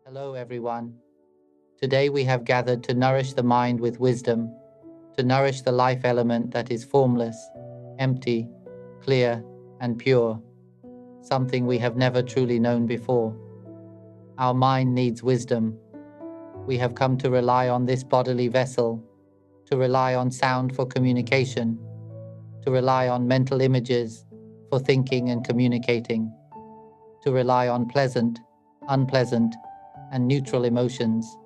Hello, everyone. Today we have gathered to nourish the mind with wisdom, to nourish the life element that is formless, empty, clear, and pure, something we have never truly known before. Our mind needs wisdom. We have come to rely on this bodily vessel, to rely on sound for communication, to rely on mental images for thinking and communicating, to rely on pleasant, unpleasant, and neutral emotions,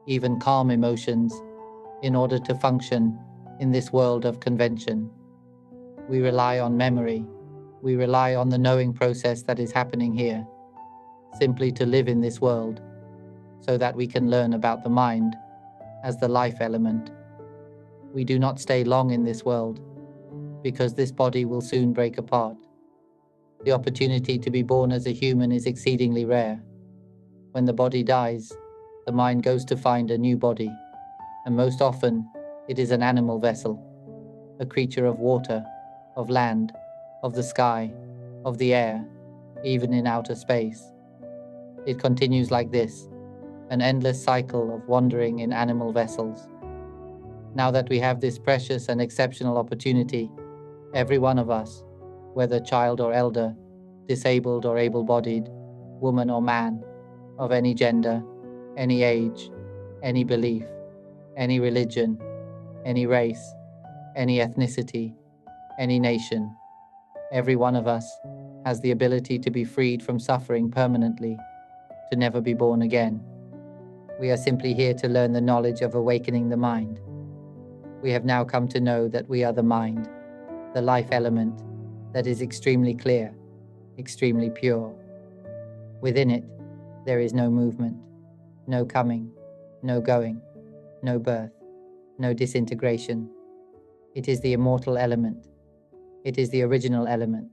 even calm emotions, in order to function in this world of convention. We rely on memory. We rely on the knowing process that is happening here, simply to live in this world, so that we can learn about the mind as the life element. We do not stay long in this world, because this body will soon break apart. The opportunity to be born as a human is exceedingly rare. When the body dies, the mind goes to find a new body, and most often it is an animal vessel, a creature of water, of land, of the sky, of the air, even in outer space. It continues like this, an endless cycle of wandering in animal vessels. Now that we have this precious and exceptional opportunity, every one of us, whether child or elder, disabled or able-bodied, woman or man, of any gender, any age, any belief, any religion, any race, any ethnicity, any nation, every one of us has the ability to be freed from suffering permanently, to never be born again. We are simply here to learn the knowledge of awakening the mind. We have now come to know that we are the mind, the life element that is extremely clear, extremely pure. Within it, there is no movement, no coming, no going, no birth, no disintegration. It is the immortal element. It is the original element,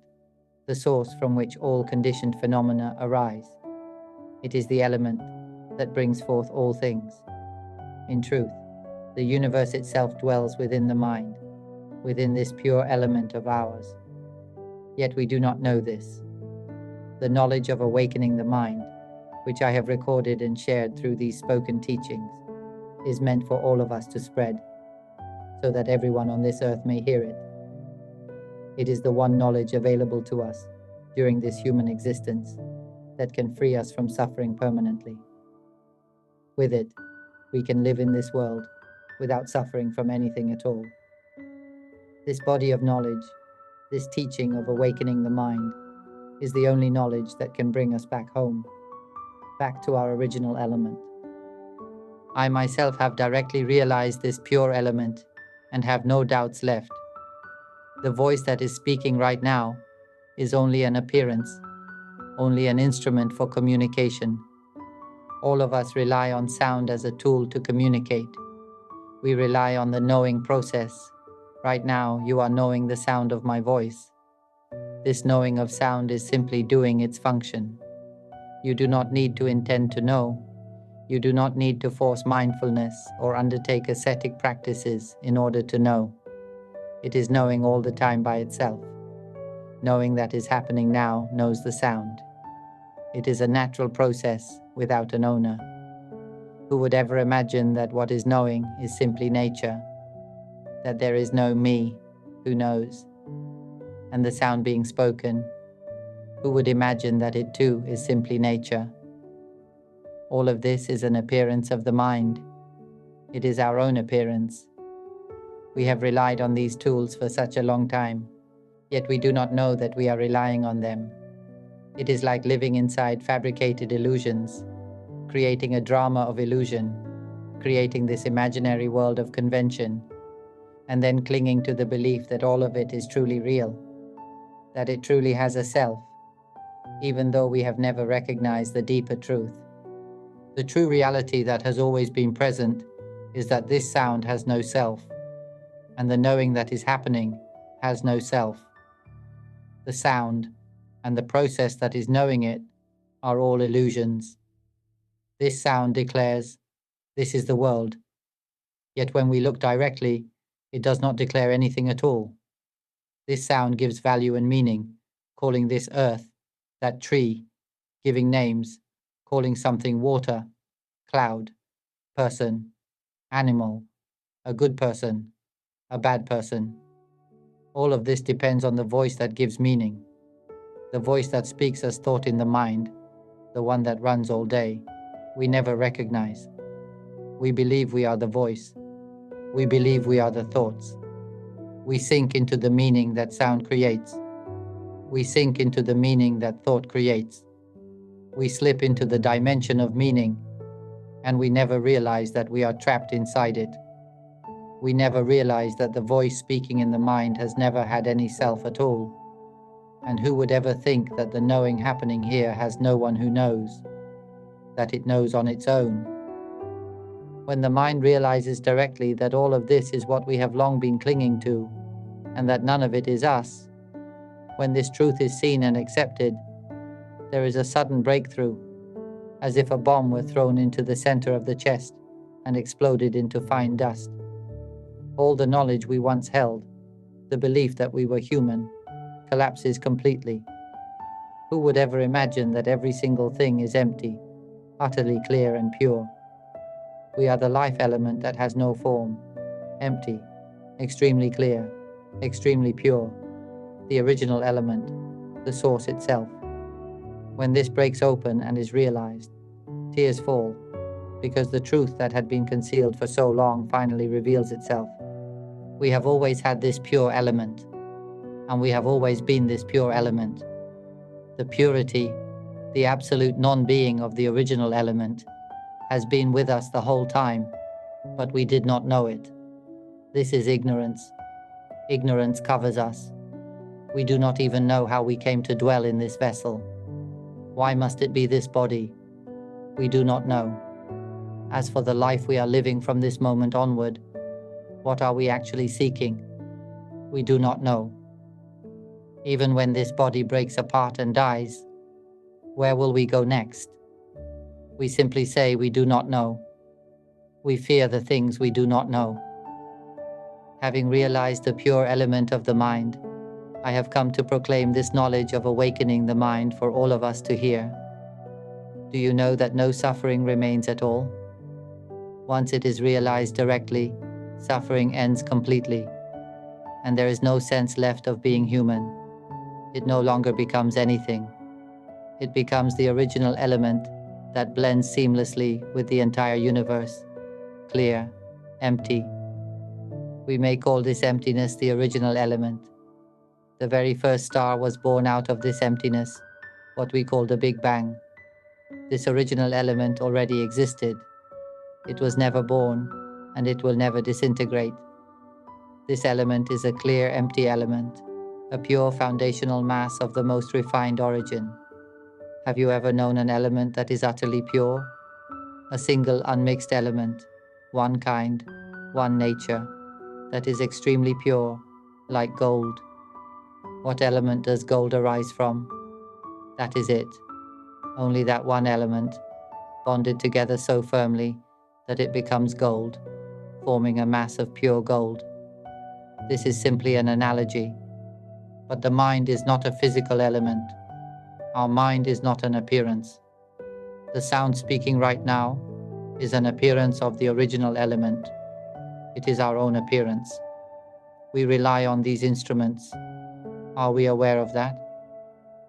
the source from which all conditioned phenomena arise. It is the element that brings forth all things. In truth, the universe itself dwells within the mind, within this pure element of ours. Yet we do not know this. The knowledge of awakening the mind, which I have recorded and shared through these spoken teachings, is meant for all of us to spread, so that everyone on this earth may hear it. It is the one knowledge available to us during this human existence that can free us from suffering permanently. With it, we can live in this world without suffering from anything at all. This body of knowledge, this teaching of awakening the mind, is the only knowledge that can bring us back home, back to our original element. I myself have directly realized this pure element and have no doubts left. The voice that is speaking right now is only an appearance, only an instrument for communication. All of us rely on sound as a tool to communicate. We rely on the knowing process. Right now, you are knowing the sound of my voice. This knowing of sound is simply doing its function. You do not need to intend to know. You do not need to force mindfulness or undertake ascetic practices in order to know. It is knowing all the time by itself. Knowing that is happening now knows the sound. It is a natural process without an owner. Who would ever imagine that what is knowing is simply nature, that there is no me who knows, and the sound being spoken, who would imagine that it too is simply nature? All of this is an appearance of the mind. It is our own appearance. We have relied on these tools for such a long time, yet we do not know that we are relying on them. It is like living inside fabricated illusions, creating a drama of illusion, creating this imaginary world of convention, and then clinging to the belief that all of it is truly real, that it truly has a self, even though we have never recognized the deeper truth. The true reality that has always been present is that this sound has no self, and the knowing that is happening has no self. The sound and the process that is knowing it are all illusions. This sound declares, "This is the world." Yet when we look directly, it does not declare anything at all. This sound gives value and meaning, calling this earth, that tree, giving names, calling something water, cloud, person, animal, a good person, a bad person. All of this depends on the voice that gives meaning, the voice that speaks as thought in the mind, the one that runs all day. We never recognize. We believe we are the voice. We believe we are the thoughts. We sink into the meaning that sound creates. We sink into the meaning that thought creates. We slip into the dimension of meaning, and we never realize that we are trapped inside it. We never realize that the voice speaking in the mind has never had any self at all. And who would ever think that the knowing happening here has no one who knows, that it knows on its own? When the mind realizes directly that all of this is what we have long been clinging to, and that none of it is us, when this truth is seen and accepted, there is a sudden breakthrough, as if a bomb were thrown into the center of the chest and exploded into fine dust. All the knowledge we once held, the belief that we were human, collapses completely. Who would ever imagine that every single thing is empty, utterly clear and pure? We are the life element that has no form, empty, extremely clear, extremely pure, the original element, the source itself. When this breaks open and is realized, tears fall, because the truth that had been concealed for so long finally reveals itself. We have always had this pure element, and we have always been this pure element. The purity, the absolute non-being of the original element, has been with us the whole time, but we did not know it. This is ignorance. Ignorance covers us. We do not even know how we came to dwell in this vessel. Why must it be this body? We do not know. As for the life we are living from this moment onward, what are we actually seeking? We do not know. Even when this body breaks apart and dies, where will we go next? We simply say we do not know. We fear the things we do not know. Having realized the pure element of the mind, I have come to proclaim this knowledge of awakening the mind for all of us to hear. Do you know that no suffering remains at all? Once it is realized directly, suffering ends completely, and there is no sense left of being human. It no longer becomes anything. It becomes the original element that blends seamlessly with the entire universe, clear, empty. We may call this emptiness the original element. The very first star was born out of this emptiness, what we call the Big Bang. This original element already existed. It was never born, and it will never disintegrate. This element is a clear, empty element, a pure foundational mass of the most refined origin. Have you ever known an element that is utterly pure? A single unmixed element, one kind, one nature, that is extremely pure, like gold. What element does gold arise from? That is it. Only that one element, bonded together so firmly that it becomes gold, forming a mass of pure gold. This is simply an analogy. But the mind is not a physical element. Our mind is not an appearance. The sound speaking right now is an appearance of the original element. It is our own appearance. We rely on these instruments. Are we aware of that?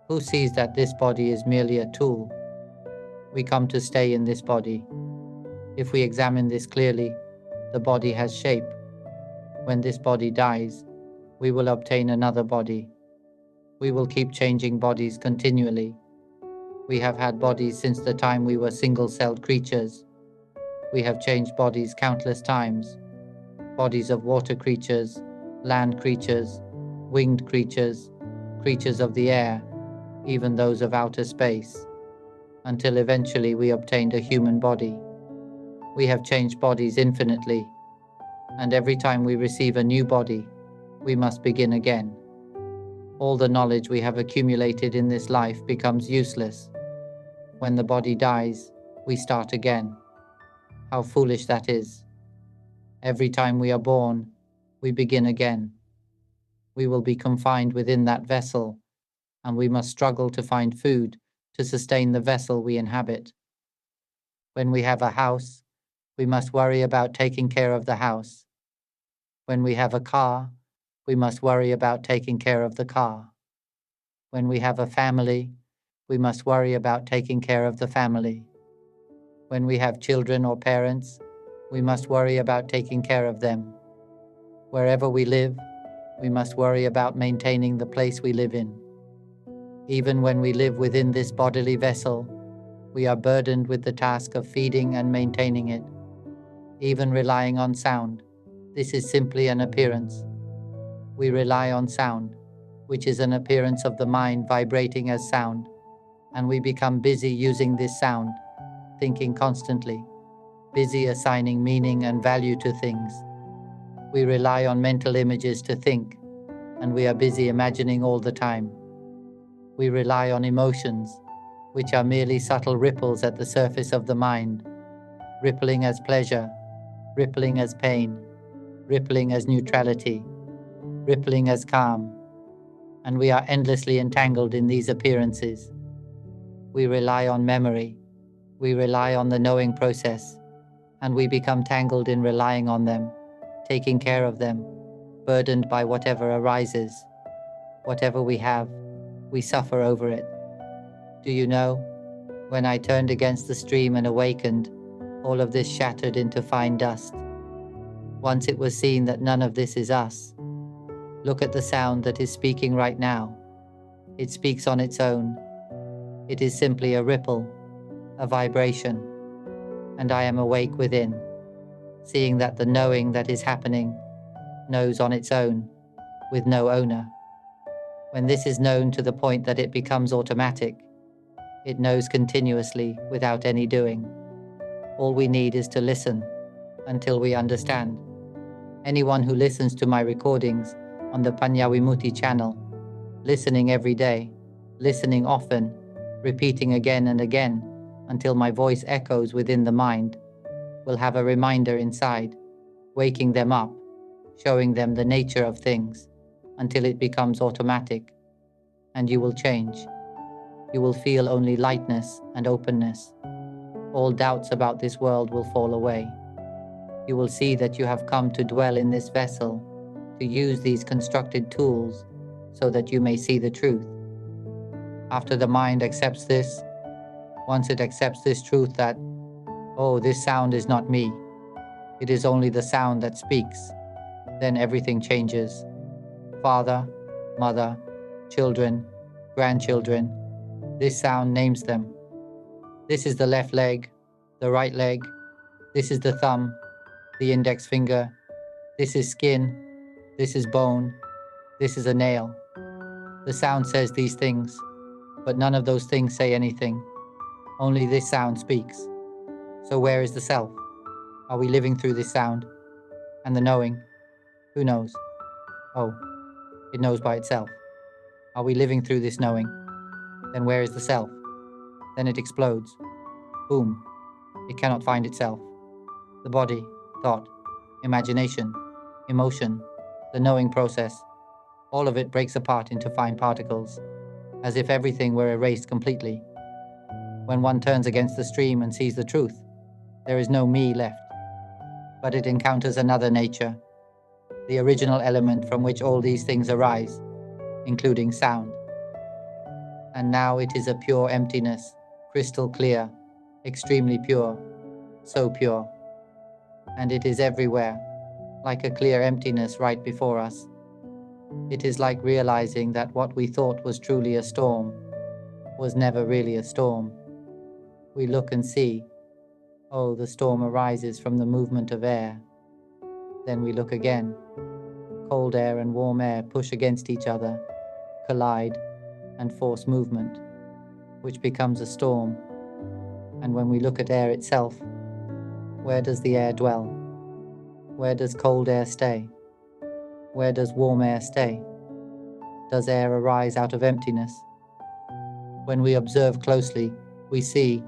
Who sees that this body is merely a tool? We come to stay in this body. If we examine this clearly, the body has shape. When this body dies, we will obtain another body. We will keep changing bodies continually. We have had bodies since the time we were single-celled creatures. We have changed bodies countless times. Bodies of water creatures, land creatures, winged creatures, creatures of the air, even those of outer space, until eventually we obtained a human body. We have changed bodies infinitely, and every time we receive a new body, we must begin again. All the knowledge we have accumulated in this life becomes useless. When the body dies, we start again. How foolish that is. Every time we are born, we begin again. We will be confined within that vessel, and we must struggle to find food to sustain the vessel we inhabit. When we have a house, we must worry about taking care of the house. When we have a car, we must worry about taking care of the car. When we have a family, we must worry about taking care of the family. When we have children or parents, we must worry about taking care of them. Wherever we live, we must worry about maintaining the place we live in. Even when we live within this bodily vessel, we are burdened with the task of feeding and maintaining it. Even relying on sound, this is simply an appearance. We rely on sound, which is an appearance of the mind vibrating as sound, and we become busy using this sound, thinking constantly, busy assigning meaning and value to things. We rely on mental images to think, and we are busy imagining all the time. We rely on emotions, which are merely subtle ripples at the surface of the mind, rippling as pleasure, rippling as pain, rippling as neutrality, rippling as calm, and we are endlessly entangled in these appearances. We rely on memory, we rely on the knowing process, and we become tangled in relying on them, taking care of them, burdened by whatever arises. Whatever we have, we suffer over it. Do you know, when I turned against the stream and awakened, all of this shattered into fine dust. Once it was seen that none of this is us. Look at the sound that is speaking right now. It speaks on its own. It is simply a ripple, a vibration, and I am awake within, seeing that the knowing that is happening knows on its own, with no owner. When this is known to the point that it becomes automatic, it knows continuously without any doing. All we need is to listen until we understand. Anyone who listens to my recordings on the Panyavimutti channel, listening every day, listening often, repeating again and again until my voice echoes within the mind, will have a reminder inside, waking them up, showing them the nature of things until it becomes automatic, and you will change. You will feel only lightness and openness. All doubts about this world will fall away. You will see that you have come to dwell in this vessel, to use these constructed tools so that you may see the truth. After the mind accepts this, once it accepts this truth that, oh, this sound is not me, it is only the sound that speaks, then everything changes. Father, mother, children, grandchildren, this sound names them. This is the left leg, the right leg, this is the thumb, the index finger, this is skin, this is bone, this is a nail. The sound says these things, but none of those things say anything. Only this sound speaks. So where is the self? Are we living through this sound? And the knowing? Who knows? Oh, it knows by itself. Are we living through this knowing? Then where is the self? Then it explodes. Boom. It cannot find itself. The body, thought, imagination, emotion, the knowing process, all of it breaks apart into fine particles, as if everything were erased completely. When one turns against the stream and sees the truth, there is no me left, but it encounters another nature, the original element from which all these things arise, including sound. And now it is a pure emptiness, crystal clear, extremely pure, so pure. And it is everywhere, like a clear emptiness right before us. It is like realizing that what we thought was truly a storm was never really a storm. We look and see, oh, the storm arises from the movement of air. Then we look again. Cold air and warm air push against each other, collide, and force movement, which becomes a storm. And when we look at air itself, where does the air dwell? Where does cold air stay? Where does warm air stay? Does air arise out of emptiness? When we observe closely, we see,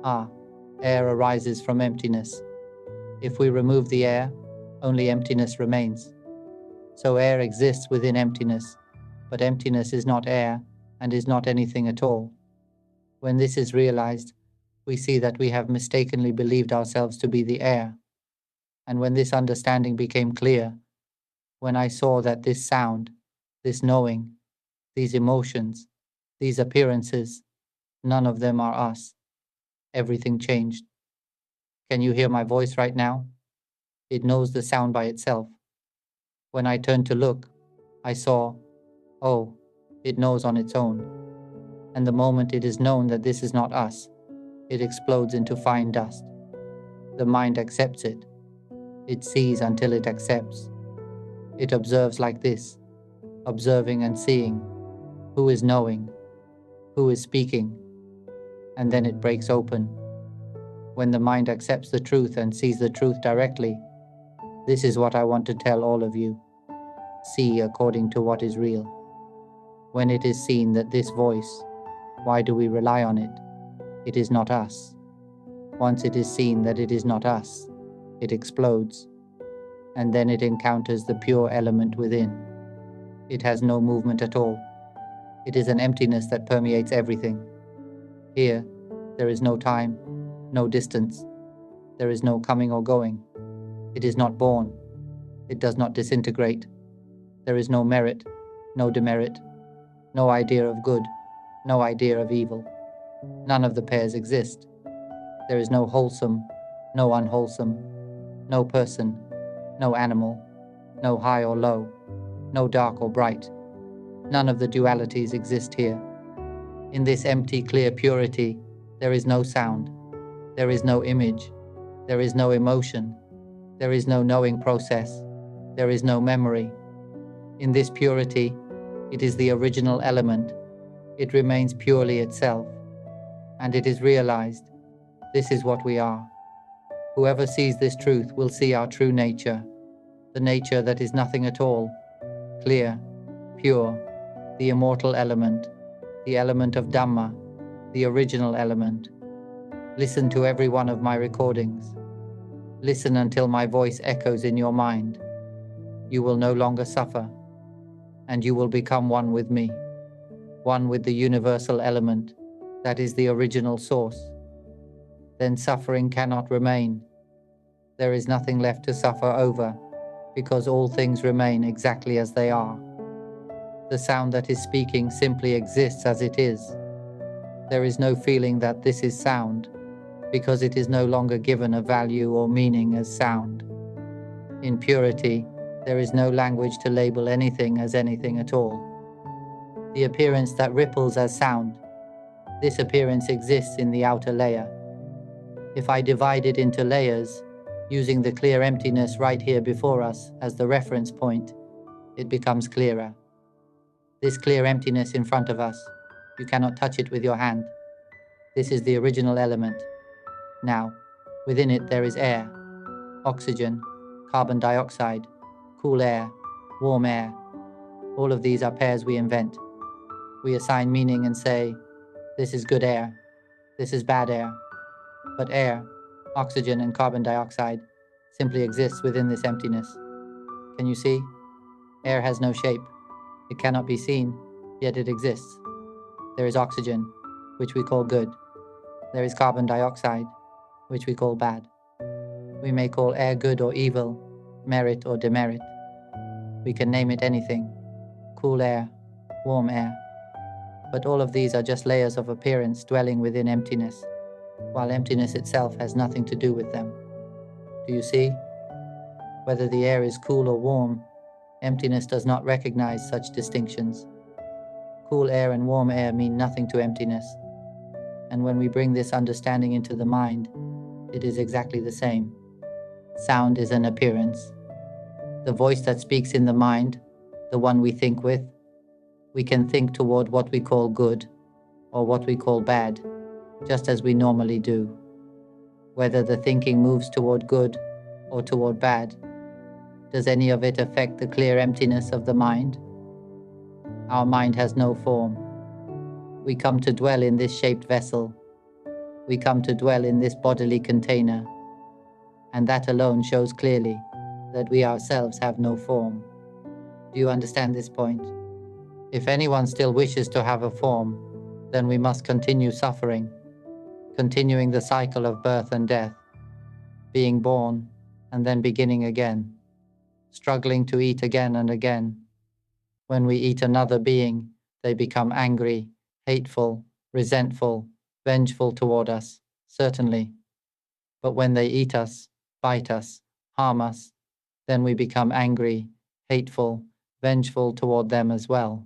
air arises from emptiness. If we remove the air, only emptiness remains. So air exists within emptiness, but emptiness is not air and is not anything at all. When this is realized, we see that we have mistakenly believed ourselves to be the air. And when this understanding became clear, when I saw that this sound, this knowing, these emotions, these appearances, none of them are us, everything changed. Can you hear my voice right now? It knows the sound by itself. When I turned to look, I saw, oh, it knows on its own. And the moment it is known that this is not us, it explodes into fine dust. The mind accepts it. It sees until it accepts. It observes like this, observing and seeing. Who is knowing? Who is speaking? And then it breaks open. When the mind accepts the truth and sees the truth directly, this is what I want to tell all of you. See according to what is real. When it is seen that this voice, why do we rely on it? It is not us. Once it is seen that it is not us, it explodes. And then it encounters the pure element within. It has no movement at all. It is an emptiness that permeates everything. Here, there is no time, no distance. There is no coming or going. It is not born. It does not disintegrate. There is no merit, no demerit, no idea of good, no idea of evil. None of the pairs exist. There is no wholesome, no unwholesome, no person, no animal, no high or low, no dark or bright. None of the dualities exist here. In this empty, clear purity, there is no sound, there is no image, there is no emotion, there is no knowing process, there is no memory. In this purity, it is the original element. It remains purely itself. And it is realized, this is what we are. Whoever sees this truth will see our true nature, the nature that is nothing at all, clear, pure, the immortal element, the element of Dhamma, the original element. Listen to every one of my recordings. Listen until my voice echoes in your mind. You will no longer suffer, and you will become one with me, one with the universal element that is the original source. Then suffering cannot remain. There is nothing left to suffer over, because all things remain exactly as they are. The sound that is speaking simply exists as it is. There is no feeling that this is sound, because it is no longer given a value or meaning as sound. In purity, there is no language to label anything as anything at all. The appearance that ripples as sound, this appearance exists in the outer layer. If I divide it into layers, using the clear emptiness right here before us as the reference point, it becomes clearer. This clear emptiness in front of us, you cannot touch it with your hand. This is the original element. Now, within it there is air, oxygen, carbon dioxide, cool air, warm air. All of these are pairs we invent. We assign meaning and say, this is good air, this is bad air. But air, oxygen and carbon dioxide simply exists within this emptiness. Can you see? Air has no shape. It cannot be seen, yet it exists. There is oxygen, which we call good. There is carbon dioxide, which we call bad. We may call air good or evil, merit or demerit. We can name it anything, cool air, warm air. But all of these are just layers of appearance dwelling within emptiness, while emptiness itself has nothing to do with them. Do you see? Whether the air is cool or warm, emptiness does not recognize such distinctions. Cool air and warm air mean nothing to emptiness. And when we bring this understanding into the mind, it is exactly the same. Sound is an appearance. The voice that speaks in the mind, the one we think with, we can think toward what we call good or what we call bad, just as we normally do. Whether the thinking moves toward good or toward bad, does any of it affect the clear emptiness of the mind? Our mind has no form. We come to dwell in this shaped vessel. We come to dwell in this bodily container. And that alone shows clearly that we ourselves have no form. Do you understand this point? If anyone still wishes to have a form, then we must continue suffering. continuing the cycle of birth and death, being born and then beginning again, struggling to eat again and again. When we eat another being, they become angry, hateful, resentful, vengeful toward us, certainly. But when they eat us, bite us, harm us, then we become angry, hateful, vengeful toward them as well.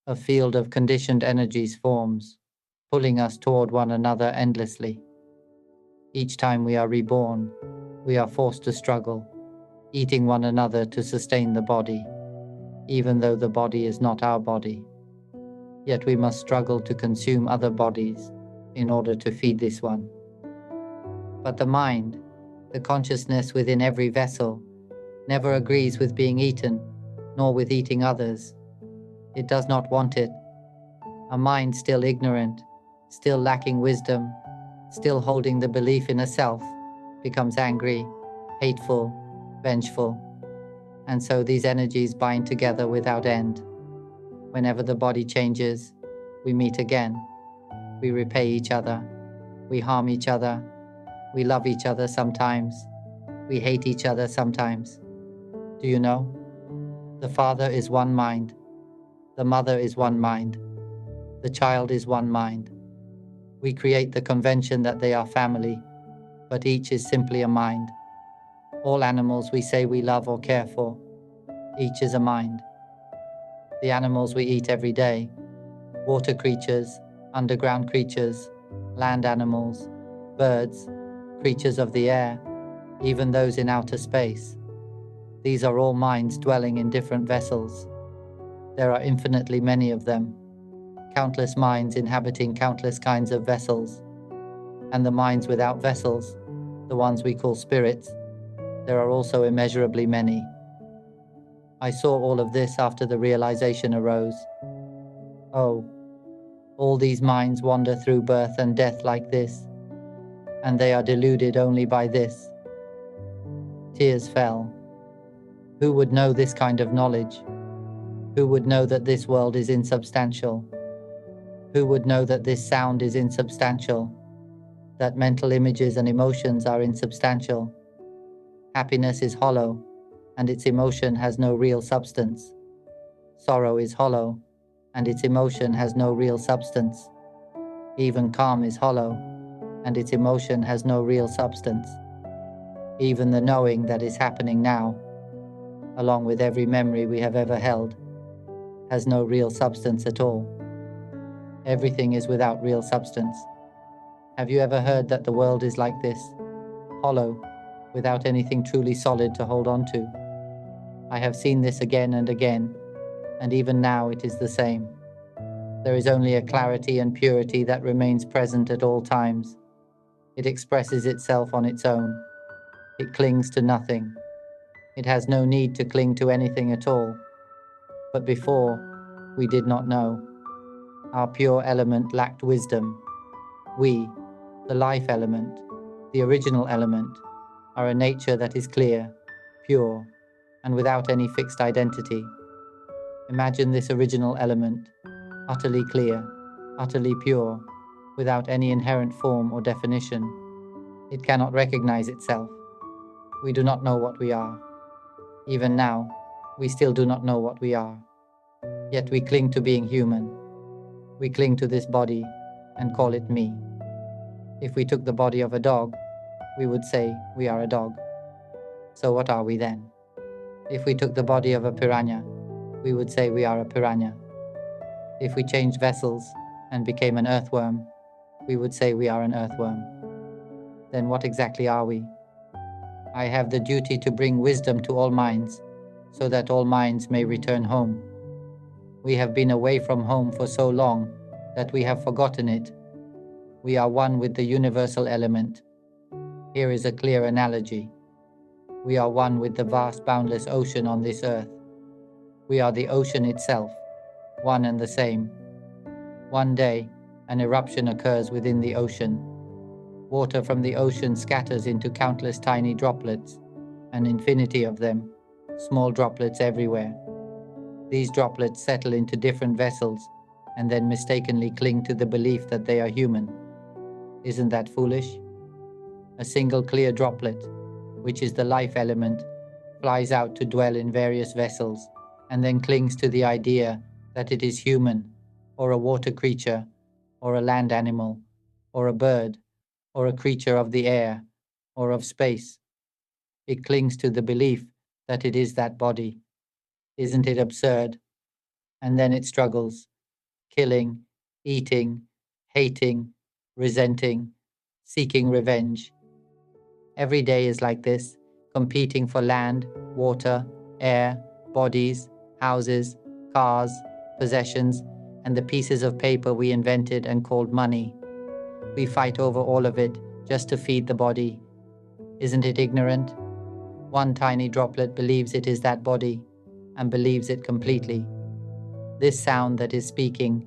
A field of conditioned energies forms, pulling us toward one another endlessly. Each time we are reborn, we are forced to struggle, eating one another to sustain the body, even though the body is not our body. Yet we must struggle to consume other bodies in order to feed this one. But the mind, the consciousness within every vessel, never agrees with being eaten, nor with eating others. It does not want it. A mind still ignorant, still lacking wisdom, still holding the belief in a self, becomes angry, hateful, vengeful. And so these energies bind together without end. Whenever the body changes, we meet again. We repay each other. We harm each other. We love each other sometimes. We hate each other sometimes. Do you know? The father is one mind. The mother is one mind. The child is one mind. We create the convention that they are family, but each is simply a mind. All animals we say we love or care for, each is a mind. The animals we eat every day, water creatures, underground creatures, land animals, birds, creatures of the air, even those in outer space. These are all minds dwelling in different vessels. There are infinitely many of them, countless minds inhabiting countless kinds of vessels. And the minds without vessels, the ones we call spirits, there are also immeasurably many. I saw all of this after the realization arose. Oh, all these minds wander through birth and death like this, and they are deluded only by this. Tears fell. Who would know this kind of knowledge? Who would know that this world is insubstantial? Who would know that this sound is insubstantial? That mental images and emotions are insubstantial? Happiness is hollow, and its emotion has no real substance. Sorrow is hollow, and its emotion has no real substance. Even calm is hollow, and its emotion has no real substance. Even the knowing that is happening now, along with every memory we have ever held, has no real substance at all. Everything is without real substance. Have you ever heard that the world is like this, hollow, without anything truly solid to hold on to? I have seen this again and again, and even now it is the same. There is only a clarity and purity that remains present at all times. It expresses itself on its own. It clings to nothing. It has no need to cling to anything at all. But before, we did not know. Our pure element lacked wisdom. We, the life element, the original element, are a nature that is clear, pure, and without any fixed identity. Imagine this original element, utterly clear, utterly pure, without any inherent form or definition. It cannot recognize itself. We do not know what we are. Even now, we still do not know what we are. Yet we cling to being human. We cling to this body and call it me. If we took the body of a dog, we would say we are a dog. So what are we then? If we took the body of a piranha, we would say we are a piranha. If we changed vessels and became an earthworm, we would say we are an earthworm. Then what exactly are we? I have the duty to bring wisdom to all minds, so that all minds may return home. We have been away from home for so long that we have forgotten it. We are one with the universal element. Here is a clear analogy. We are one with the vast boundless ocean on this earth. We are the ocean itself, one and the same. One day, an eruption occurs within the ocean. Water from the ocean scatters into countless tiny droplets, an infinity of them, small droplets everywhere. These droplets settle into different vessels and then mistakenly cling to the belief that they are human. Isn't that foolish? A single clear droplet, which is the life element, flies out to dwell in various vessels and then clings to the idea that it is human, or a water creature, or a land animal, or a bird, or a creature of the air, or of space. It clings to the belief that it is that body. Isn't it absurd? And then it struggles, killing, eating, hating, resenting, seeking revenge. Every day is like this, competing for land, water, air, bodies, houses, cars, possessions, and the pieces of paper we invented and called money. We fight over all of it just to feed the body. Isn't it ignorant? One tiny droplet believes it is that body, and believes it completely. This sound that is speaking,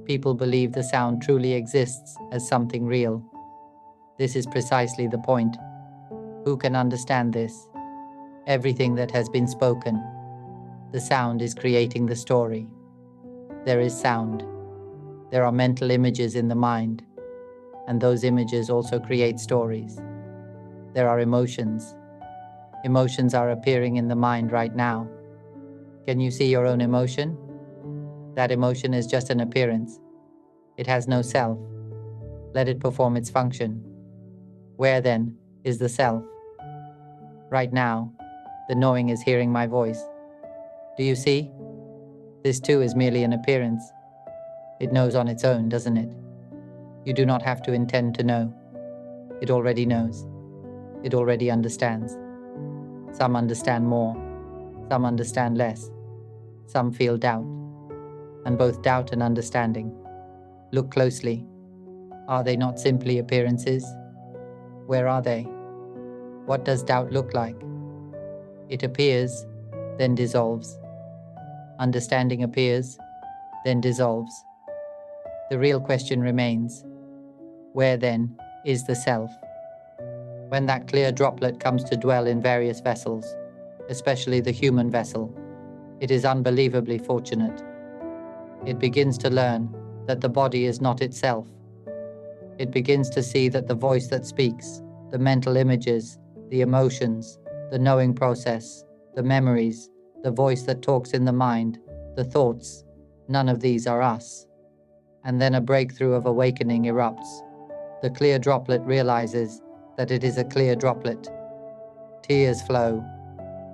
people believe the sound truly exists as something real. This is precisely the point. Who can understand this? Everything that has been spoken. The sound is creating the story. There is sound. There are mental images in the mind, and those images also create stories. There are emotions. Emotions are appearing in the mind right now. Can you see your own emotion? That emotion is just an appearance. It has no self. Let it perform its function. Where then is the self? Right now, the knowing is hearing my voice. Do you see? This too is merely an appearance. It knows on its own, doesn't it? You do not have to intend to know. It already knows. It already understands. Some understand more. Some understand less. Some feel doubt. And both doubt and understanding. Look closely. Are they not simply appearances? Where are they? What does doubt look like? It appears, then dissolves. Understanding appears, then dissolves. The real question remains, where then is the self? When that clear droplet comes to dwell in various vessels, especially the human vessel, it is unbelievably fortunate. It begins to learn that the body is not itself. It begins to see that the voice that speaks, the mental images, the emotions, the knowing process, the memories, the voice that talks in the mind, the thoughts, none of these are us. And then a breakthrough of awakening erupts. The clear droplet realizes that it is a clear droplet. Tears flow.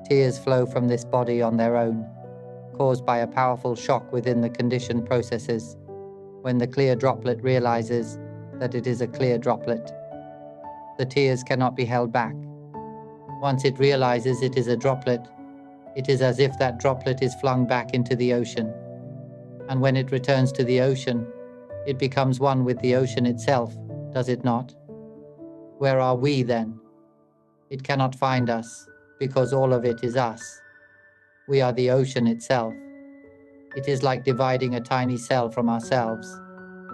Tears flow from this body on their own, caused by a powerful shock within the conditioned processes, when the clear droplet realizes that it is a clear droplet. The tears cannot be held back. Once it realizes it is a droplet, it is as if that droplet is flung back into the ocean. And when it returns to the ocean, it becomes one with the ocean itself, does it not? Where are we then? It cannot find us, because all of it is us. We are the ocean itself. It is like dividing a tiny cell from ourselves,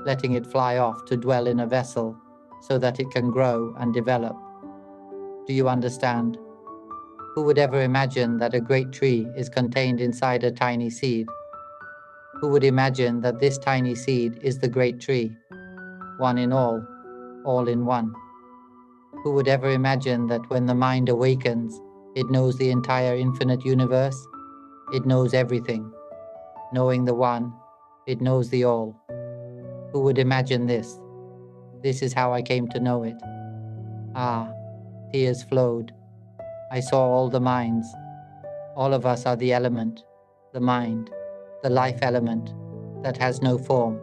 letting it fly off to dwell in a vessel so that it can grow and develop. Do you understand? Who would ever imagine that a great tree is contained inside a tiny seed? Who would imagine that this tiny seed is the great tree, one in all in one? Who would ever imagine that when the mind awakens, it knows the entire infinite universe? It knows everything. Knowing the one, it knows the all. Who would imagine this? This is how I came to know it. Ah, tears flowed. I saw all the minds. All of us are the element, the mind, the life element that has no form,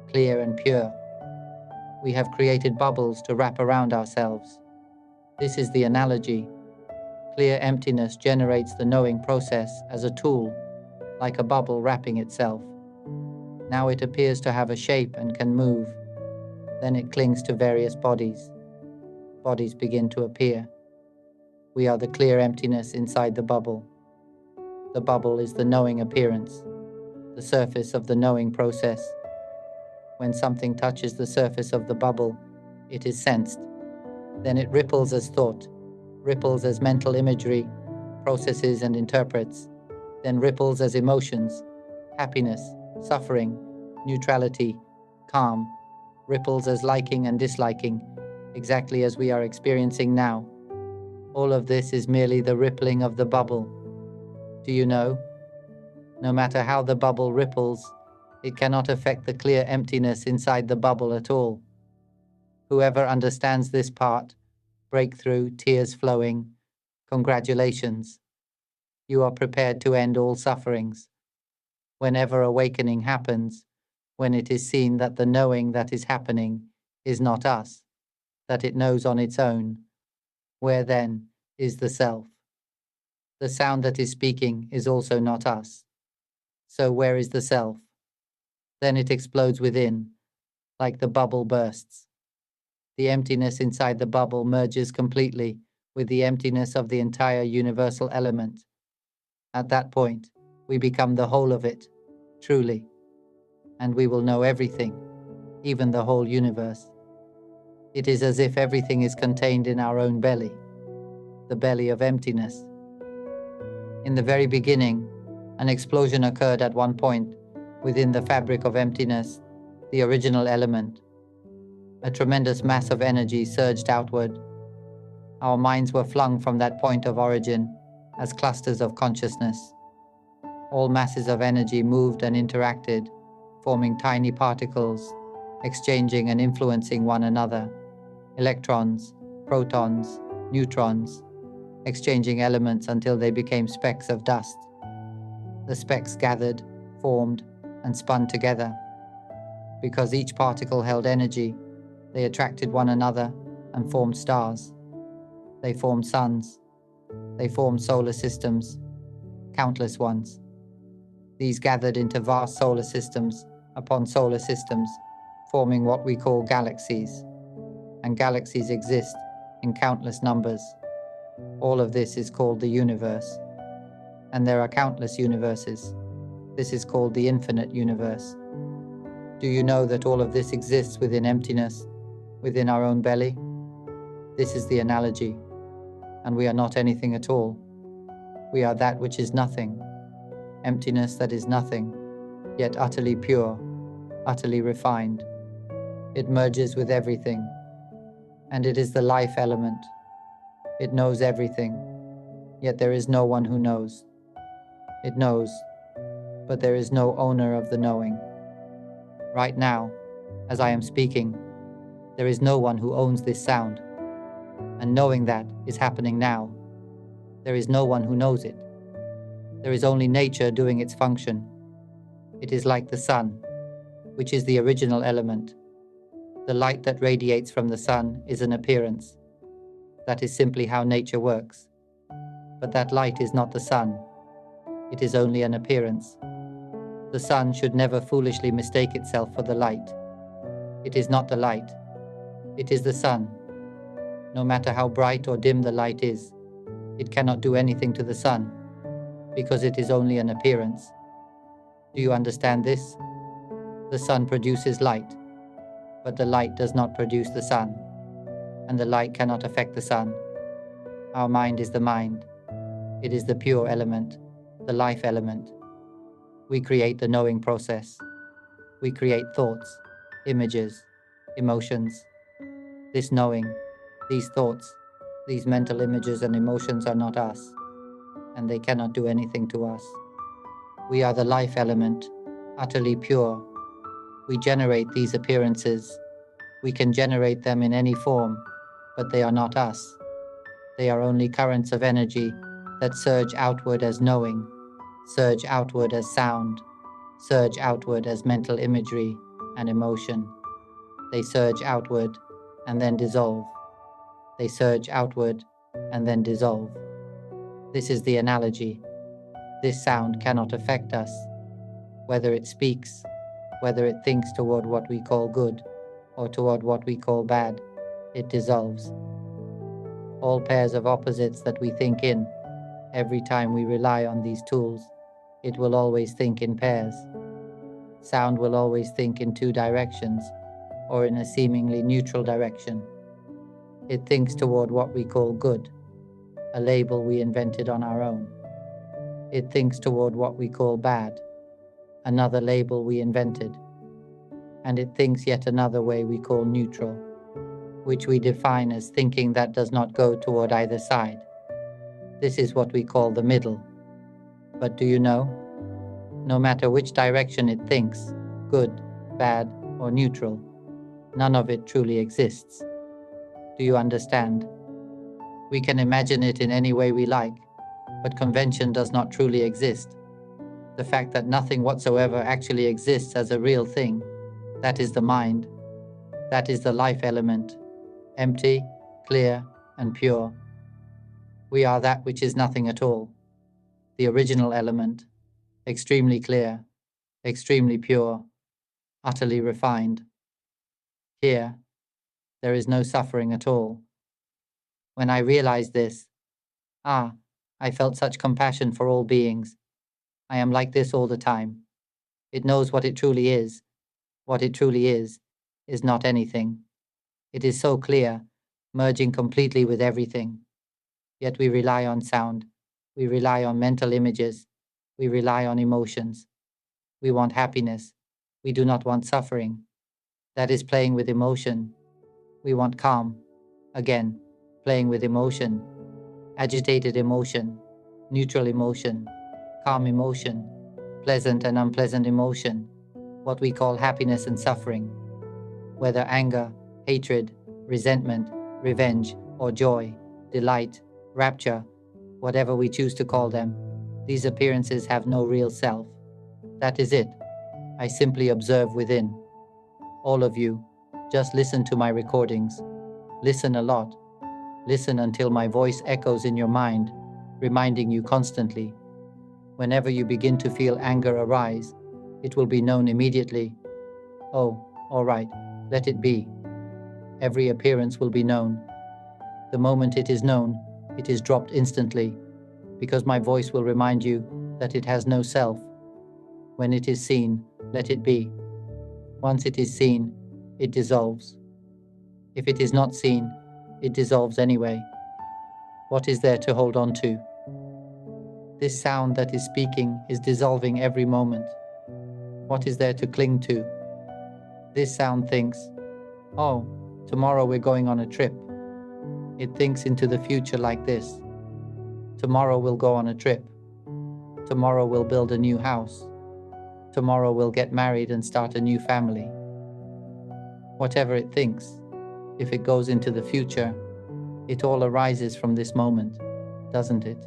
clear and pure. We have created bubbles to wrap around ourselves. This is the analogy. Clear emptiness generates the knowing process as a tool, like a bubble wrapping itself. Now it appears to have a shape and can move. Then it clings to various bodies. Bodies begin to appear. We are the clear emptiness inside the bubble. The bubble is the knowing appearance, the surface of the knowing process. When something touches the surface of the bubble, it is sensed. Then it ripples as thought, ripples as mental imagery, processes and interprets, then ripples as emotions, happiness, suffering, neutrality, calm, ripples as liking and disliking, exactly as we are experiencing now. All of this is merely the rippling of the bubble. Do you know? No matter how the bubble ripples, it cannot affect the clear emptiness inside the bubble at all. Whoever understands this part, breakthrough, tears flowing, congratulations. You are prepared to end all sufferings. Whenever awakening happens, when it is seen that the knowing that is happening is not us, that it knows on its own, where then is the self? The sound that is speaking is also not us. So where is the self? Then it explodes within, like the bubble bursts. The emptiness inside the bubble merges completely with the emptiness of the entire universal element. At that point, we become the whole of it, truly, and we will know everything, even the whole universe. It is as if everything is contained in our own belly, the belly of emptiness. In the very beginning, an explosion occurred at one point within the fabric of emptiness, the original element. A tremendous mass of energy surged outward. Our minds were flung from that point of origin as clusters of consciousness. All masses of energy moved and interacted, forming tiny particles, exchanging and influencing one another. Electrons, protons, neutrons, exchanging elements until they became specks of dust. The specks gathered, formed, and spun together. Because each particle held energy, they attracted one another and formed stars. They formed suns. They formed solar systems, countless ones. These gathered into vast solar systems upon solar systems, forming what we call galaxies. And galaxies exist in countless numbers. All of this is called the universe. And there are countless universes. This is called the infinite universe. Do you know that all of this exists within emptiness, within our own belly? This is the analogy. And we are not anything at all. We are that which is nothing. Emptiness that is nothing, yet utterly pure, utterly refined. It merges with everything. And it is the life element. It knows everything, yet there is no one who knows. It knows, but there is no owner of the knowing. Right now, as I am speaking, there is no one who owns this sound. And knowing that is happening now. There is no one who knows it. There is only nature doing its function. It is like the sun, which is the original element. The light that radiates from the sun is an appearance. That is simply how nature works. But that light is not the sun. It is only an appearance. The sun should never foolishly mistake itself for the light. It is not the light. It is the sun. No matter how bright or dim the light is, it cannot do anything to the sun, because it is only an appearance. Do you understand this? The sun produces light, but the light does not produce the sun, and the light cannot affect the sun. Our mind is the mind. It is the pure element, the life element. We create the knowing process. We create thoughts, images, emotions. This knowing, these thoughts, these mental images and emotions are not us, and they cannot do anything to us. We are the life element, utterly pure. We generate these appearances. We can generate them in any form, but they are not us. They are only currents of energy that surge outward as knowing, surge outward as sound, surge outward as mental imagery and emotion. They surge outward and then dissolve. They surge outward and then dissolve. This is the analogy. This sound cannot affect us. Whether it speaks, whether it thinks toward what we call good or toward what we call bad, it dissolves. All pairs of opposites that we think in, every time we rely on these tools, it will always think in pairs. Sound will always think in two directions, or in a seemingly neutral direction. It thinks toward what we call good, a label we invented on our own. It thinks toward what we call bad, another label we invented. and it thinks yet another way we call neutral, which we define as thinking that does not go toward either side. This is what we call the middle. But do you know? No matter which direction it thinks, good, bad, or neutral, none of it truly exists. Do you understand? We can imagine it in any way we like, but convention does not truly exist. The fact that nothing whatsoever actually exists as a real thing, that is the mind. That is the life element, empty, clear, and pure. We are that which is nothing at all, the original element, extremely clear, extremely pure, utterly refined. Here, there is no suffering at all. When I realized this, I felt such compassion for all beings. I am like this all the time. It knows what it truly is. What it truly is not anything. It is so clear, merging completely with everything. Yet we rely on sound. We rely on mental images. We rely on emotions. We want happiness. We do not want suffering. That is playing with emotion. We want calm. Again, playing with emotion. Agitated emotion. Neutral emotion. Calm emotion. Pleasant and unpleasant emotion. What we call happiness and suffering. Whether anger, hatred, resentment, revenge, or joy, delight, rapture, whatever we choose to call them, these appearances have no real self. That is it. I simply observe within. All of you, just listen to my recordings. Listen a lot. Listen until my voice echoes in your mind, reminding you constantly. Whenever you begin to feel anger arise, it will be known immediately. Oh, all right, let it be. Every appearance will be known. The moment it is known, it is dropped instantly, because my voice will remind you that it has no self. When it is seen, let it be. Once it is seen, it dissolves. If it is not seen, it dissolves anyway. What is there to hold on to? This sound that is speaking is dissolving every moment. What is there to cling to? This sound thinks, oh, tomorrow we're going on a trip. It thinks into the future like this. Tomorrow we'll go on a trip. Tomorrow we'll build a new house. Tomorrow we'll get married and start a new family. Whatever it thinks, if it goes into the future, it all arises from this moment, doesn't it?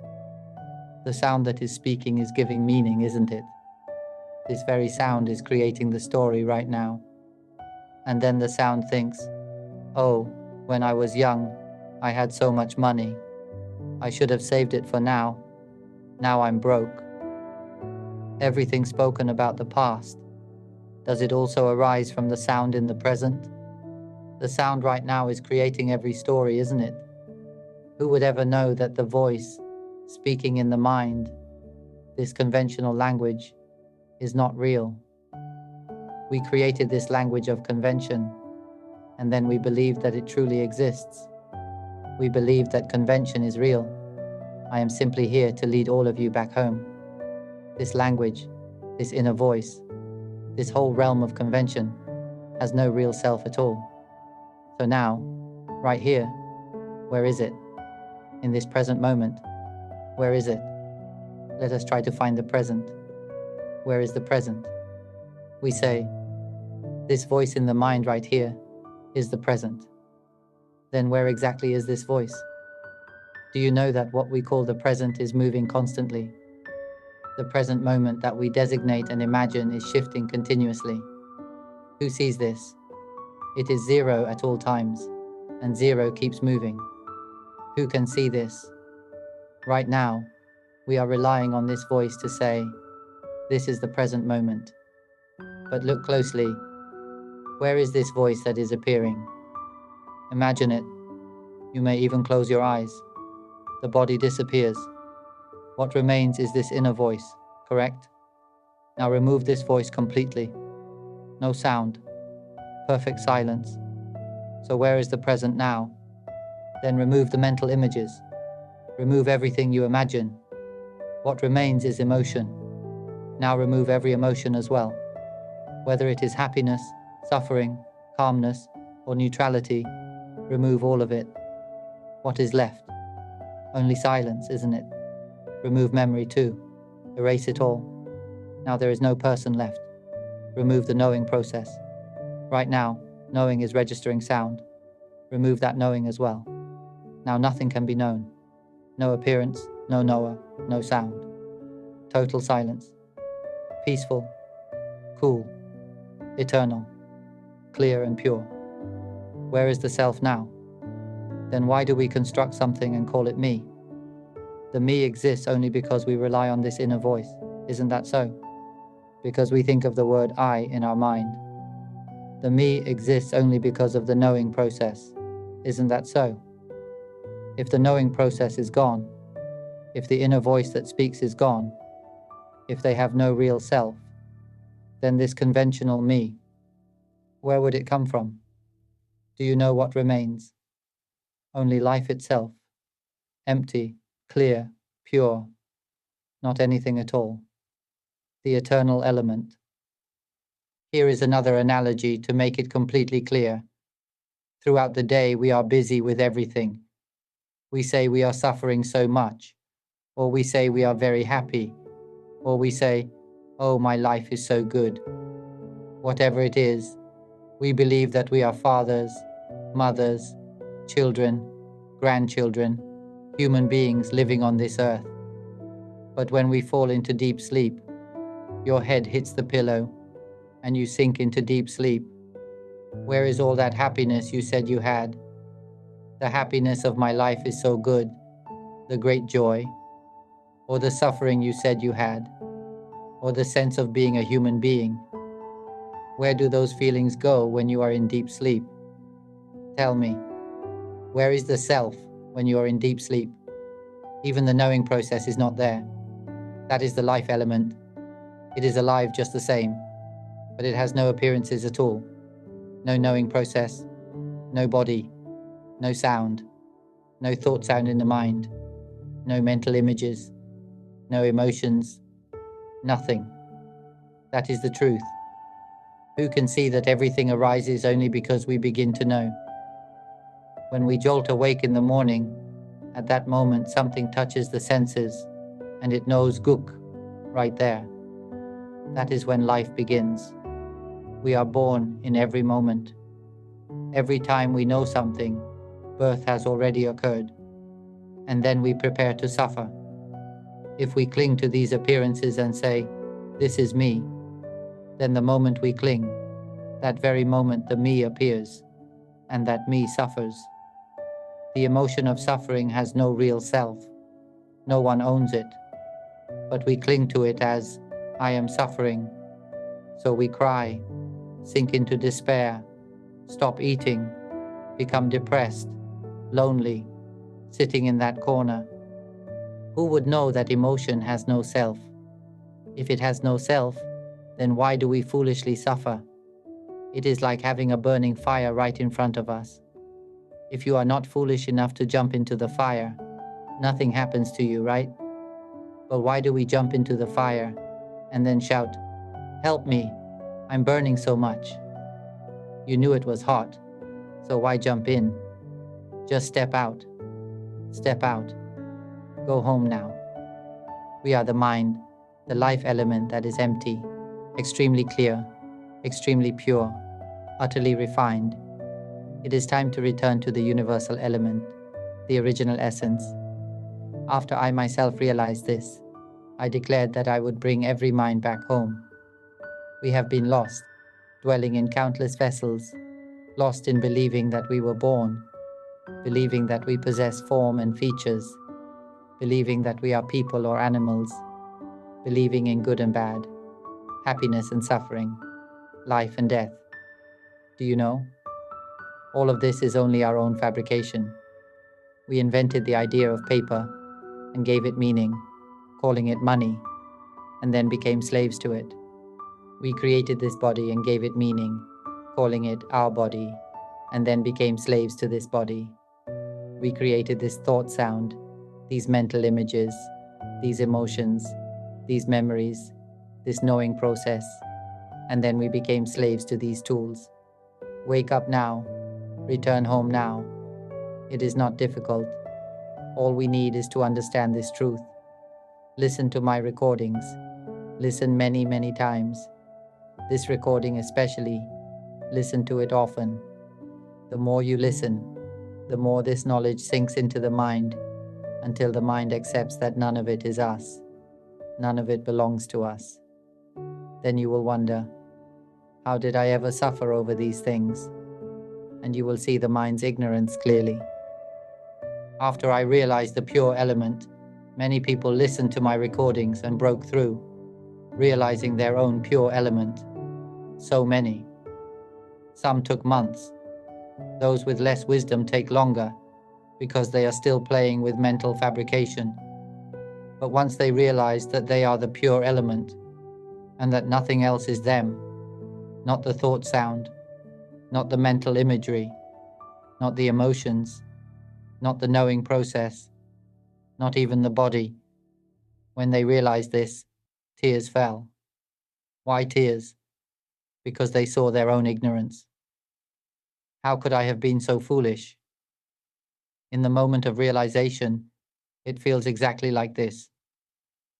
The sound that is speaking is giving meaning, isn't it? This very sound is creating the story right now. And then the sound thinks, oh, when I was young, I had so much money. I should have saved it for now. Now I'm broke. Everything spoken about the past, does it also arise from the sound in the present? The sound right now is creating every story, isn't it? Who would ever know that the voice, speaking in the mind, this conventional language, is not real? We created this language of convention, and then we believed that it truly exists. We believed that convention is real. I am simply here to lead all of you back home. This language, this inner voice, this whole realm of convention has no real self at all. So now, right here, where is it? In this present moment, where is it? Let us try to find the present. Where is the present? We say, this voice in the mind right here is the present. Then where exactly is this voice? Do you know that what we call the present is moving constantly? The present moment that we designate and imagine is shifting continuously. Who sees this? It is zero at all times, and zero keeps moving. Who can see this? Right now, we are relying on this voice to say, this is the present moment. But look closely. Where is this voice that is appearing? Imagine it. You may even close your eyes. The body disappears. What remains is this inner voice, correct? Now remove this voice completely. No sound. Perfect silence. So where is the present now? Then remove the mental images. Remove everything you imagine. What remains is emotion. Now remove every emotion as well. Whether it is happiness, suffering, calmness, or neutrality, remove all of it. What is left? Only silence, isn't it? Remove memory too. Erase it all. Now there is no person left. Remove the knowing process. Right now, knowing is registering sound. Remove that knowing as well. Now nothing can be known. No appearance, no knower, no sound. Total silence. Peaceful, cool, eternal, clear and pure. Where is the self now? Then why do we construct something and call it me? The me exists only because we rely on this inner voice. Isn't that so? Because we think of the word I in our mind. The me exists only because of the knowing process. Isn't that so? If the knowing process is gone, if the inner voice that speaks is gone, if they have no real self, then this conventional me, where would it come from? Do you know what remains? Only life itself, empty, clear, pure, not anything at all. The eternal element. Here is another analogy to make it completely clear. Throughout the day, we are busy with everything. We say we are suffering so much, or we say we are very happy, or we say, oh, my life is so good. Whatever it is, we believe that we are fathers, mothers, children, grandchildren, human beings living on this earth. But when we fall into deep sleep, your head hits the pillow and you sink into deep sleep. Where is all that happiness you said you had? The happiness of my life is so good, the great joy, or the suffering you said you had, or the sense of being a human being. Where do those feelings go when you are in deep sleep? Tell me, where is the self when you are in deep sleep? Even the knowing process is not there. That is the life element. It is alive just the same, but it has no appearances at all. No knowing process, no body, no sound, no thought sound in the mind, no mental images, no emotions, nothing. That is the truth. Who can see that everything arises only because we begin to know? When we jolt awake in the morning, at that moment something touches the senses and it knows Guk right there. That is when life begins. We are born in every moment. Every time we know something, birth has already occurred, and then we prepare to suffer. If we cling to these appearances and say, this is me, then the moment we cling, that very moment the me appears, and that me suffers. The emotion of suffering has no real self. No one owns it, but we cling to it as, I am suffering. So we cry, sink into despair, stop eating, become depressed, lonely, sitting in that corner. Who would know that emotion has no self? If it has no self, then why do we foolishly suffer? It is like having a burning fire right in front of us. If you are not foolish enough to jump into the fire, nothing happens to you, right? But why do we jump into the fire and then shout, help me, I'm burning so much? You knew it was hot, so why jump in? Just step out. Step out. Go home now. We are the mind, the life element that is empty, extremely clear, extremely pure, utterly refined. It is time to return to the universal element, the original essence. After I myself realized this, I declared that I would bring every mind back home. We have been lost, dwelling in countless vessels, lost in believing that we were born, believing that we possess form and features, believing that we are people or animals, believing in good and bad, happiness and suffering, life and death. Do you know? All of this is only our own fabrication. We invented the idea of paper and gave it meaning, calling it money, and then became slaves to it. We created this body and gave it meaning, calling it our body, and then became slaves to this body. We created this thought sound, these mental images, these emotions, these memories, this knowing process, and then we became slaves to these tools. Wake up now. Return home now. It is not difficult. All we need is to understand this truth. Listen to my recordings. Listen many, many times. This recording especially, listen to it often. The more you listen, the more this knowledge sinks into the mind, until the mind accepts that none of it is us. None of it belongs to us. Then you will wonder, how did I ever suffer over these things? And you will see the mind's ignorance clearly. After I realized the pure element, many people listened to my recordings and broke through, realizing their own pure element. So many. Some took months. Those with less wisdom take longer, because they are still playing with mental fabrication. But once they realize that they are the pure element, and that nothing else is them, not the thought sound, not the mental imagery, not the emotions, not the knowing process, not even the body. When they realized this, tears fell. Why tears? Because they saw their own ignorance. How could I have been so foolish? In the moment of realization, it feels exactly like this.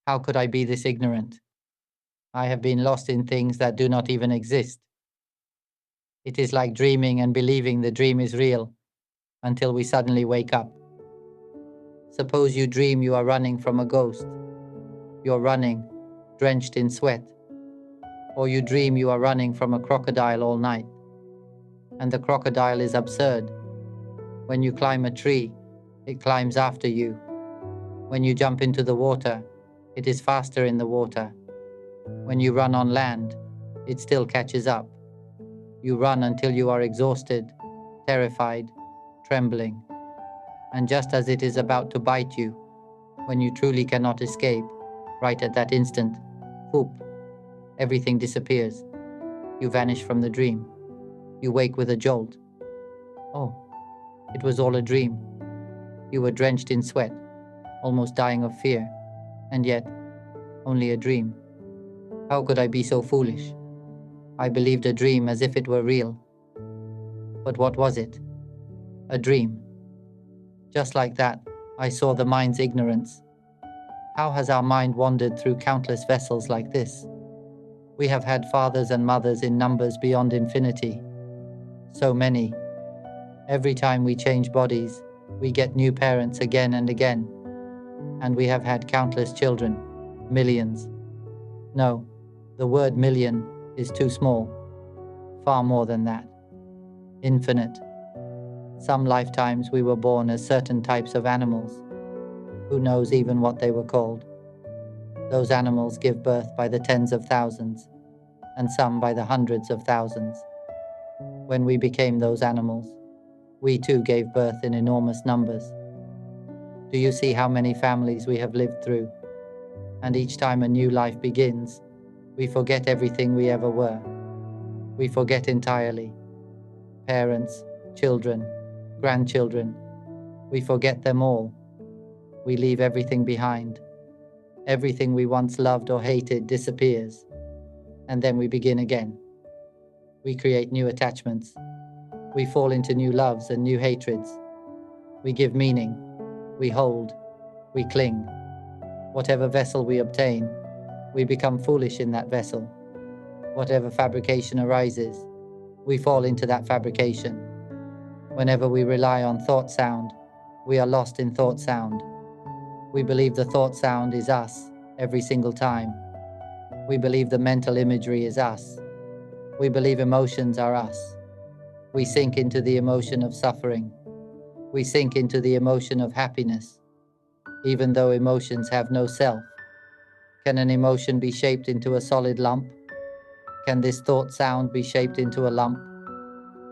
How could I be this ignorant? I have been lost in things that do not even exist. It is like dreaming and believing the dream is real, until we suddenly wake up. Suppose you dream you are running from a ghost. You're running, drenched in sweat. Or you dream you are running from a crocodile all night. And the crocodile is absurd. When you climb a tree, it climbs after you. When you jump into the water, it is faster in the water. When you run on land, it still catches up. You run until you are exhausted, terrified, trembling. And just as it is about to bite you, when you truly cannot escape, right at that instant, whoop, everything disappears. You vanish from the dream. You wake with a jolt. Oh, it was all a dream. You were drenched in sweat, almost dying of fear, and yet, only a dream. How could I be so foolish? I believed a dream as if it were real. But what was it? A dream. Just like that, I saw the mind's ignorance. How has our mind wandered through countless vessels like this? We have had fathers and mothers in numbers beyond infinity. So many. Every time we change bodies, we get new parents again and again. And we have had countless children, millions. No, the word million is too small. Far more than that. Infinite. Some lifetimes we were born as certain types of animals. Who knows even what they were called? Those animals give birth by the tens of thousands, and some by the hundreds of thousands. When we became those animals, we too gave birth in enormous numbers. Do you see how many families we have lived through? And each time a new life begins, we forget everything we ever were. We forget entirely. Parents, children, grandchildren, we forget them all. We leave everything behind. Everything we once loved or hated disappears. And then we begin again. We create new attachments. We fall into new loves and new hatreds. We give meaning. We hold. We cling. Whatever vessel we obtain, we become foolish in that vessel. Whatever fabrication arises, we fall into that fabrication. Whenever we rely on thought sound, we are lost in thought sound. We believe the thought sound is us every single time. We believe the mental imagery is us. We believe emotions are us. We sink into the emotion of suffering. We sink into the emotion of happiness, even though emotions have no self. Can an emotion be shaped into a solid lump? Can this thought sound be shaped into a lump?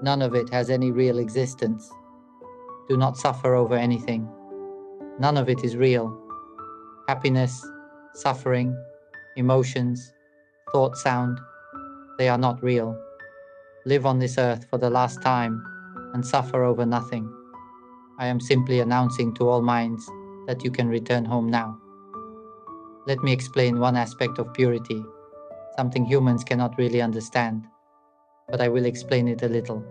None of it has any real existence. Do not suffer over anything. None of it is real. Happiness, suffering, emotions, thought sound, they are not real. Live on this earth for the last time and suffer over nothing. I am simply announcing to all minds that you can return home now. Let me explain one aspect of purity, something humans cannot really understand, but I will explain it a little.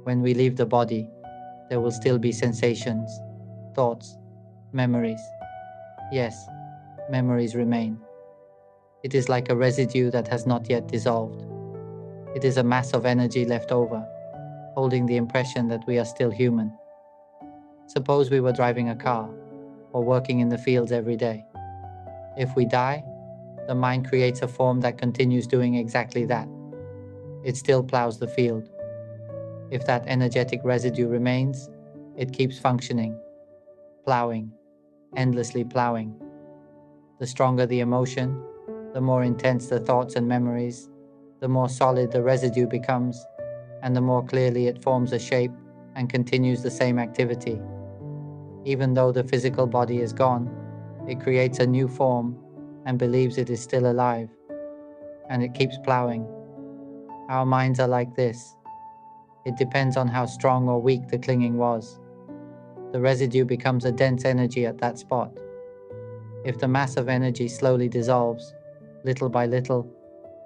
When we leave the body, there will still be sensations, thoughts, memories. Yes, memories remain. It is like a residue that has not yet dissolved. It is a mass of energy left over, holding the impression that we are still human. Suppose we were driving a car or working in the fields every day. If we die, the mind creates a form that continues doing exactly that. It still plows the field. If that energetic residue remains, it keeps functioning, plowing, endlessly plowing. The stronger the emotion, the more intense the thoughts and memories, the more solid the residue becomes, and the more clearly it forms a shape and continues the same activity. Even though the physical body is gone, it creates a new form and believes it is still alive, and it keeps plowing. Our minds are like this. It depends on how strong or weak the clinging was. The residue becomes a dense energy at that spot. If the mass of energy slowly dissolves, little by little,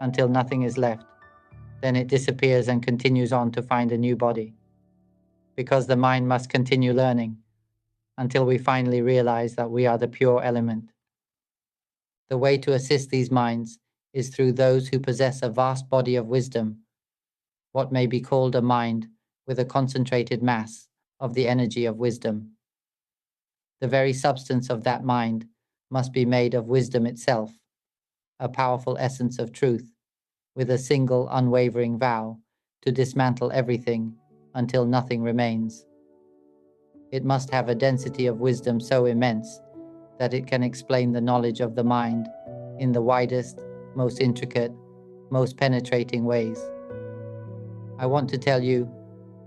until nothing is left, then it disappears and continues on to find a new body. Because the mind must continue learning until we finally realize that we are the pure element. The way to assist these minds is through those who possess a vast body of wisdom, what may be called a mind with a concentrated mass of the energy of wisdom. The very substance of that mind must be made of wisdom itself, a powerful essence of truth, with a single unwavering vow to dismantle everything until nothing remains. It must have a density of wisdom so immense that it can explain the knowledge of the mind in the widest, most intricate, most penetrating ways. I want to tell you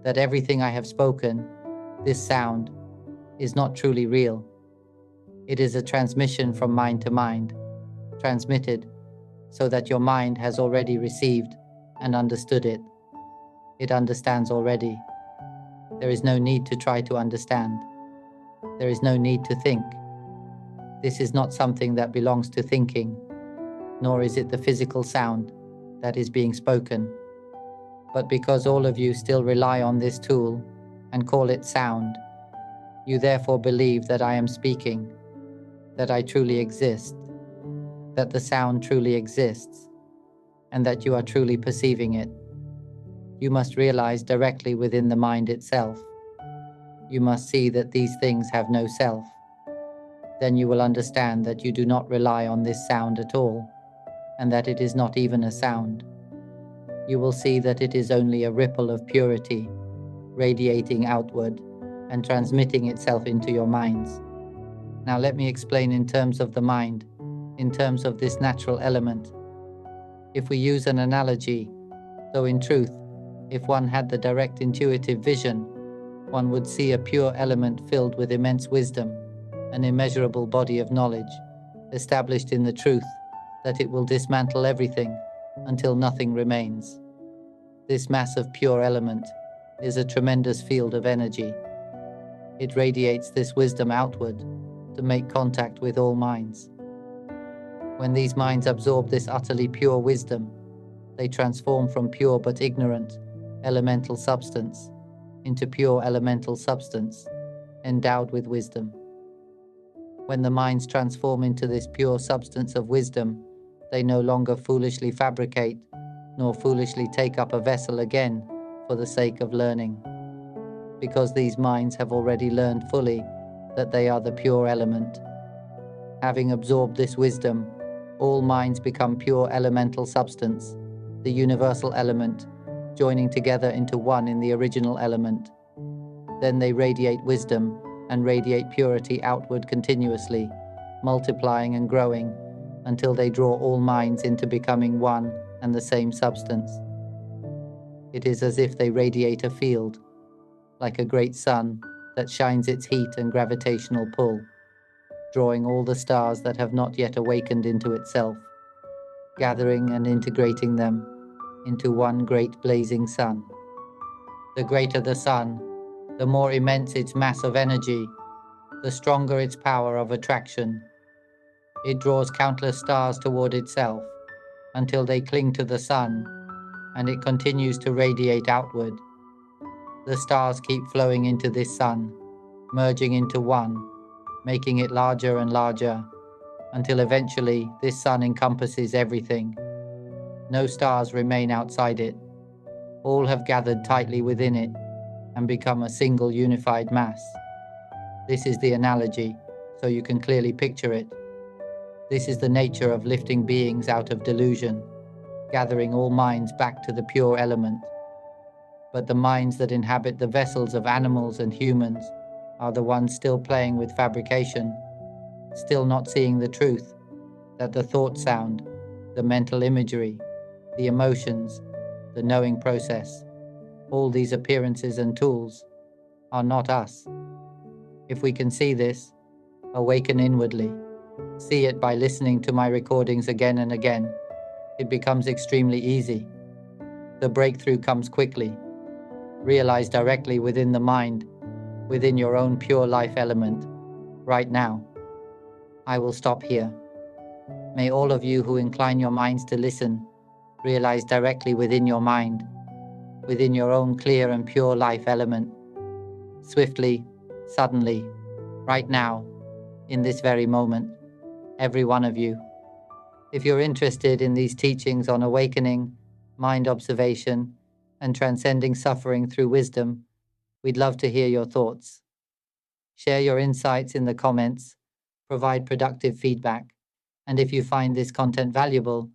that everything I have spoken, this sound, is not truly real. It is a transmission from mind to mind, transmitted so that your mind has already received and understood it. It understands already. There is no need to try to understand. There is no need to think. This is not something that belongs to thinking, nor is it the physical sound that is being spoken. But because all of you still rely on this tool and call it sound, you therefore believe that I am speaking, that I truly exist, that the sound truly exists, and that you are truly perceiving it. You must realize directly within the mind itself. You must see that these things have no self. Then you will understand that you do not rely on this sound at all, and that it is not even a sound. You will see that it is only a ripple of purity, radiating outward and transmitting itself into your minds. Now let me explain in terms of the mind, in terms of this natural element. If we use an analogy, though in truth, if one had the direct intuitive vision, one would see a pure element filled with immense wisdom, an immeasurable body of knowledge, established in the truth that it will dismantle everything until nothing remains. This mass of pure element is a tremendous field of energy. It radiates this wisdom outward to make contact with all minds. When these minds absorb this utterly pure wisdom, they transform from pure but ignorant elemental substance into pure elemental substance, endowed with wisdom. When the minds transform into this pure substance of wisdom, they no longer foolishly fabricate, nor foolishly take up a vessel again for the sake of learning, because these minds have already learned fully that they are the pure element. Having absorbed this wisdom, all minds become pure elemental substance, the universal element, joining together into one in the original element. Then they radiate wisdom and radiate purity outward continuously, multiplying and growing until they draw all minds into becoming one and the same substance. It is as if they radiate a field, like a great sun that shines its heat and gravitational pull, drawing all the stars that have not yet awakened into itself, gathering and integrating them into one great blazing sun. The greater the sun, the more immense its mass of energy, the stronger its power of attraction. It draws countless stars toward itself until they cling to the sun, and it continues to radiate outward. The stars keep flowing into this sun, merging into one, making it larger and larger, until eventually this sun encompasses everything. No stars remain outside it. All have gathered tightly within it and become a single unified mass. This is the analogy, so you can clearly picture it. This is the nature of lifting beings out of delusion, gathering all minds back to the pure element. But the minds that inhabit the vessels of animals and humans are the ones still playing with fabrication, still not seeing the truth, that the thought sound, the mental imagery, the emotions, the knowing process, all these appearances and tools are not us. If we can see this, awaken inwardly. See it by listening to my recordings again and again. It becomes extremely easy. The breakthrough comes quickly. Realize directly within the mind, within your own pure life element, right now. I will stop here. May all of you who incline your minds to listen realize directly within your mind, within your own clear and pure life element, swiftly, suddenly, right now, in this very moment, every one of you. If you're interested in these teachings on awakening, mind observation, and transcending suffering through wisdom, we'd love to hear your thoughts. Share your insights in the comments, provide productive feedback, and if you find this content valuable,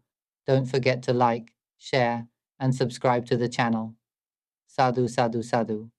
don't forget to like, share, and subscribe to the channel. Sadhu, sadhu, sadhu.